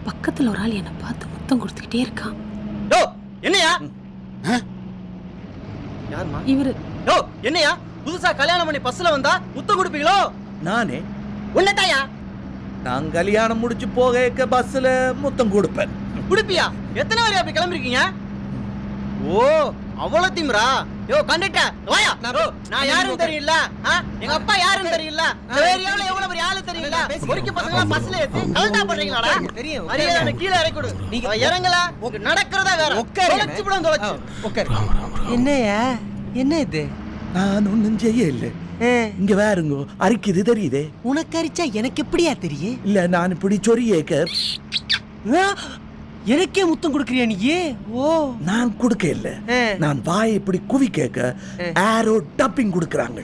பக்கத்துல ஒரு ஆள் என்ன பார்த்து முத்தம் கொடுத்துக்கிட்டே இருக்கான். யோ என்னையா? யாருமா இவரு? யோ என்னையா புதுசா கல்யாணம் பண்ணி பஸ்ல வந்தா முத்தம் கொடுப்பீங்களோ? நானே உன்னதாயா? நான் கல்யாணம் முடிச்சு போக பஸ்ல முத்தம் கொடுப்பேன். குடுப்பியா? எத்தனை வரை அப்படி கிளம்பிருக்கீங்க? ஓ அவ்வளவு திமிரா? யோ கண்டக்டர் வாயா. நான் யாருன்னு தெரியல, எங்க அப்பா யாருன்னு தெரியல, ஏரியாவுல எவ்வளவு பெரிய ஆளு தெரியல, பொறுக்கி பசங்க பஸ்ல ஏத்தி கலட்டா பண்றீங்களாடா? தெரியும். மரியாதை கீழ இறக்கி கொடு. நீங்க இறங்கல நடக்கிறதா வேற. தொலைச்சு விடும் தொலைச்சு. ஓகே. என்னையா? என்ன இது? நான் ஒன்னும் செய்யல. இங்க வேறுங்க அரிக்குது தெரியுதே. உனக்கு அரிச்சா எனக்கு எப்படியா தெரியும்? இல்ல நான் இப்படி சொரியேக்க எனக்கே முத்தம் கொடுக்கறியா நீ? ஓ நான் கொடுக்க இல்ல, நான் வாய் இப்படி குவி கேட்க ஆரோ டப்பிங் கொடுக்கறாங்க.